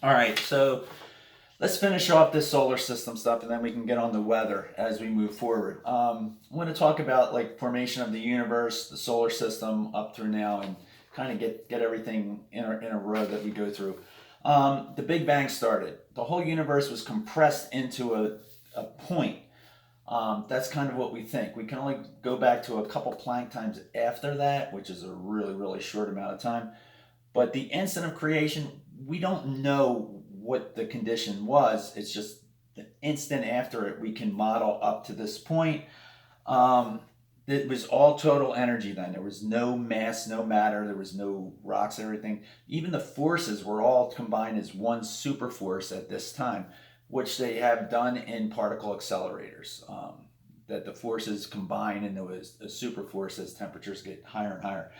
All right, so let's finish off this solar system stuff, and then we can get on the weather as we move forward. I want to talk about like formation of the universe, the solar system up through now, and kind of get everything in a row that we go through. The Big Bang started. The whole universe was compressed into a point. That's kind of what we think. We can only go back to a couple Planck times after that, which is a really, really short amount of time. But the instant of creation, we don't know what the condition was. It's just the instant after it, we can model up to this point. Um, it was all total energy then. There was no mass, no matter. There was no rocks, everything. Even the forces were all combined as one super force at this time, which they have done in particle accelerators. That the forces combine into a super force as temperatures get higher and higher.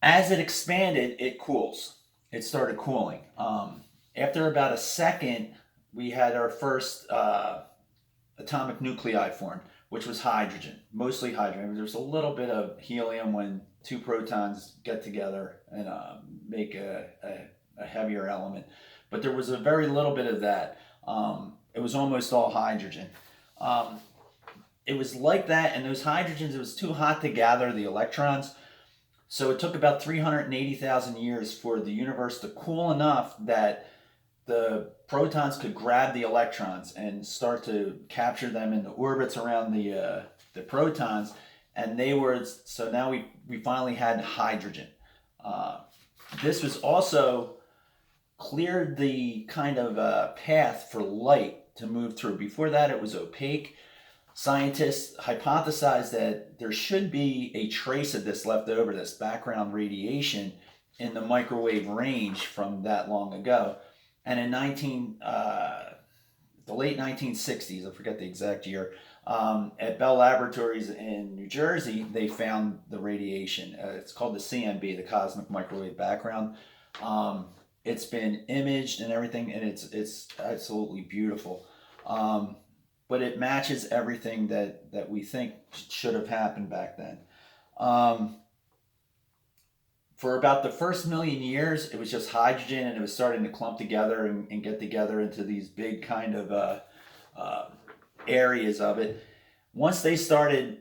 As it expanded, it cools. It started cooling. After about a second, we had our first atomic nuclei formed, which was hydrogen, mostly hydrogen. There's a little bit of helium when two protons get together and make a heavier element, but there was a very little bit of that. It was almost all hydrogen. Um, it was like that, and those hydrogens, it was too hot to gather the electrons. So it took about 380,000 years for the universe to cool enough that the protons could grab the electrons and start to capture them in the orbits around the protons, and they were so now we finally had hydrogen. Uh, this was also cleared the kind of path for light to move through. Before that, it was opaque. Scientists hypothesized that there should be a trace of this left over, this background radiation, in the microwave range from that long ago. And in the late 1960s, I forget the exact year, at Bell Laboratories in New Jersey, they found the radiation. It's called the CMB, the cosmic microwave background. Um, it's been imaged and everything, and it's absolutely beautiful. Um, but it matches everything that we think should have happened back then. Um, for about the first million years, it was just hydrogen, and it was starting to clump together and get together into these big kind of uh, areas of it. Once they started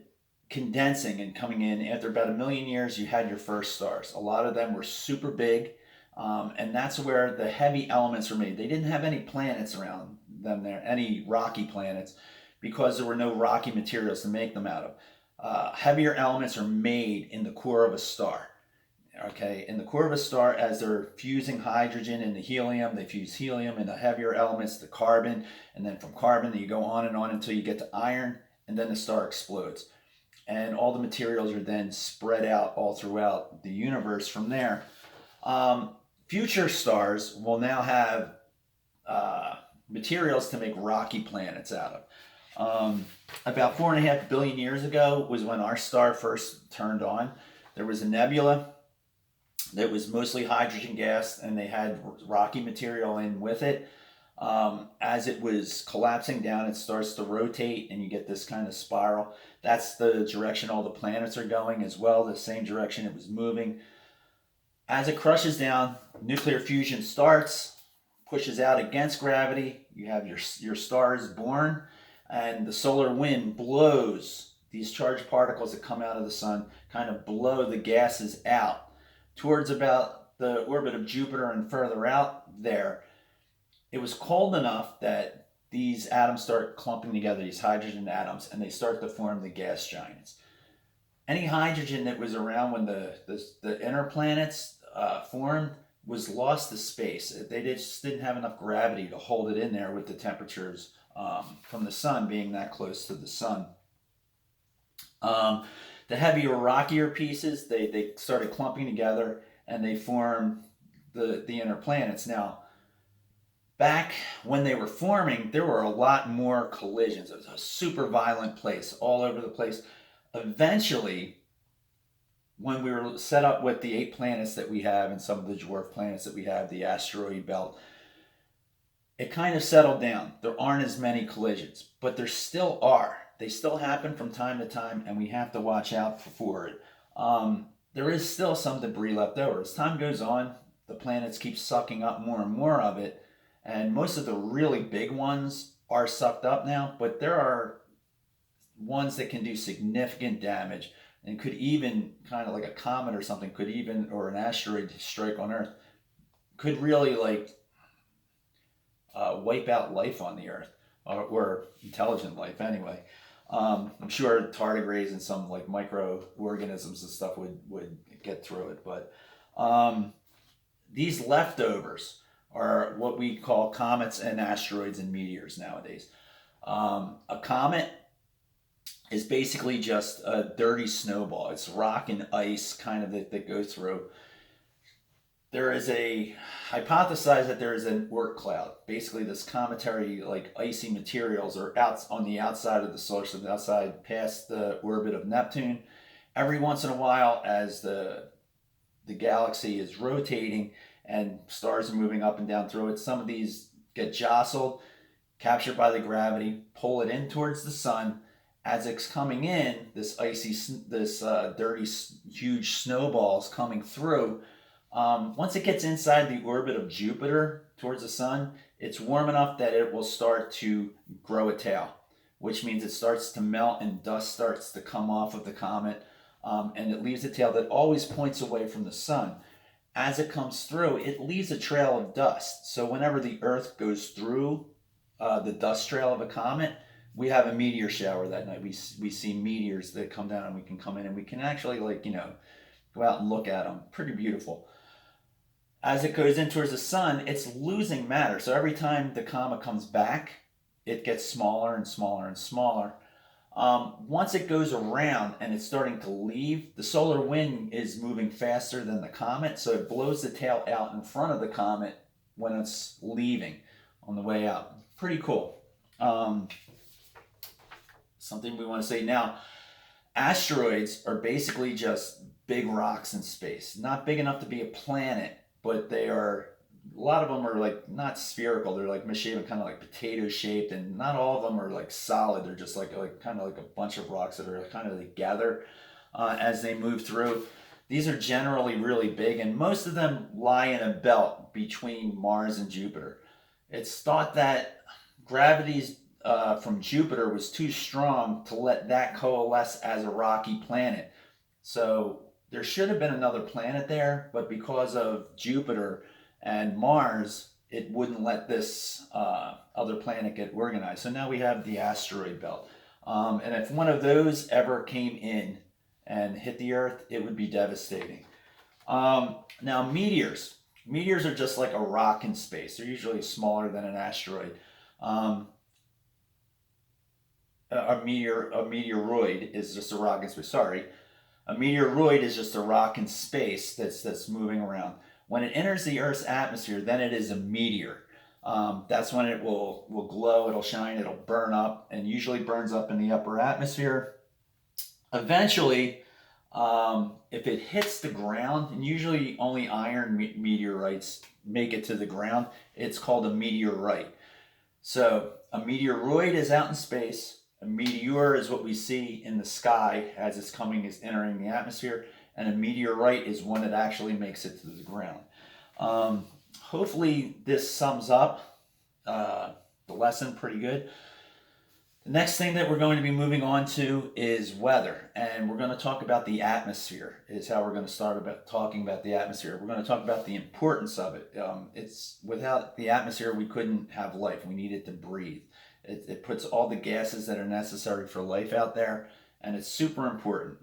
condensing and coming in, after about a million years, you had your first stars. A lot of them were super big, and that's where the heavy elements were made. They didn't have any planets around them there, any rocky planets, because there were no rocky materials to make them out of. Heavier elements are made in the core of a star. Okay, in the core of a star, as they're fusing hydrogen into helium, they fuse helium into heavier elements, the carbon, and then from carbon, you go on until you get to iron, and then the star explodes. And all the materials are then spread out all throughout the universe from there. Future stars will now have materials to make rocky planets out of. About 4.5 billion years ago was when our star first turned on. There was a nebula that was mostly hydrogen gas, and they had rocky material in with it. As it was collapsing down, it starts to rotate, and you get this kind of spiral. That's the direction all the planets are going as well, the same direction it was moving. As it crushes down, nuclear fusion starts, pushes out against gravity. You have your stars born, and the solar wind blows these charged particles that come out of the sun, kind of blow the gases out towards about the orbit of Jupiter and further out there. It was cold enough that these atoms start clumping together, these hydrogen atoms, and they start to form the gas giants. Any hydrogen that was around when the inner planets formed was lost to space. They just didn't have enough gravity to hold it in there with the temperatures from the sun being that close to the sun. Um, the heavier, rockier pieces, they started clumping together and they formed the inner planets. Now, back when they were forming, there were a lot more collisions. It was a super violent place, all over the place. Eventually, when we were set up with the 8 planets that we have and some of the dwarf planets that we have, the asteroid belt, it kind of settled down. There aren't as many collisions, but there still are. They still happen from time to time, and we have to watch out for it. There is still some debris left over. As time goes on, the planets keep sucking up more and more of it. And most of the really big ones are sucked up now, but there are ones that can do significant damage and could even, kind of like a comet or something, could even, or an asteroid strike on Earth, could really like wipe out life on the Earth, or intelligent life anyway. I'm sure tardigrades and some like microorganisms and stuff would get through it, but these leftovers are what we call comets and asteroids and meteors nowadays. A comet is basically just a dirty snowball. It's rock and ice kind of that go through. There is a hypothesize that there is an Oort cloud. Basically, this cometary, like icy materials, are out on the outside of the solar system, outside past the orbit of Neptune. Every once in a while, as the galaxy is rotating and stars are moving up and down through it, some of these get jostled, captured by the gravity, pull it in towards the sun. As it's coming in, this icy, dirty, huge snowballs coming through. Once it gets inside the orbit of Jupiter towards the sun, it's warm enough that it will start to grow a tail, which means it starts to melt and dust starts to come off of the comet, and it leaves a tail that always points away from the sun. As it comes through, it leaves a trail of dust. So whenever the Earth goes through the dust trail of a comet, we have a meteor shower that night. We see meteors that come down, and we can come in and we can actually go out and look at them. Pretty beautiful. As it goes in towards the sun, it's losing matter. So every time the comet comes back, it gets smaller and smaller and smaller. Once it goes around and it's starting to leave, the solar wind is moving faster than the comet, so it blows the tail out in front of the comet when it's leaving on the way out. Pretty cool. Something we want to say now, asteroids are basically just big rocks in space. Not big enough to be a planet, but they are, a lot of them are like not spherical, they're like misshapen, kind of like potato shaped, and not all of them are like solid. They're just like kind of like a bunch of rocks that are kind of together as they move through. These are generally really big, and most of them lie in a belt between Mars and Jupiter. It's thought that gravity's from Jupiter was too strong to let that coalesce as a rocky planet. So there should have been another planet there, but because of Jupiter and Mars, it wouldn't let this other planet get organized. So now we have the asteroid belt. And if one of those ever came in and hit the Earth, it would be devastating. Now meteors. Meteors are just like a rock in space. They're usually smaller than an asteroid. A meteoroid is just a rock in space. Sorry. A meteoroid is just a rock in space that's moving around. When it enters the Earth's atmosphere, then it is a meteor. That's when it will glow, it'll shine, it'll burn up, and usually burns up in the upper atmosphere. Eventually, if it hits the ground, and usually only iron meteorites make it to the ground, it's called a meteorite. So a meteoroid is out in space. A meteor is what we see in the sky as it's entering the atmosphere, and a meteorite is one that actually makes it to the ground. Hopefully this sums up the lesson pretty good. The next thing that we're going to be moving on to is weather, and we're going to talk about the atmosphere, is how we're going to start talking about the atmosphere. We're going to talk about the importance of it. It's without the atmosphere, we couldn't have life. We need it to breathe. It puts all the gases that are necessary for life out there, and it's super important.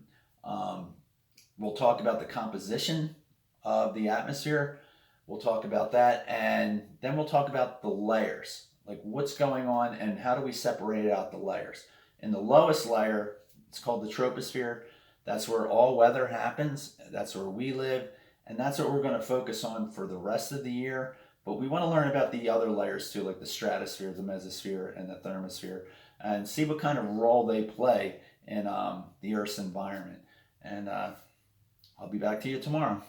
We'll talk about the composition of the atmosphere. We'll talk about that, and then we'll talk about the layers, like what's going on and how do we separate out the layers. In the lowest layer, it's called the troposphere. That's where all weather happens. That's where we live, and that's what we're going to focus on for the rest of the year. But we want to learn about the other layers too, like the stratosphere, the mesosphere, and the thermosphere, and see what kind of role they play in the Earth's environment. And I'll be back to you tomorrow.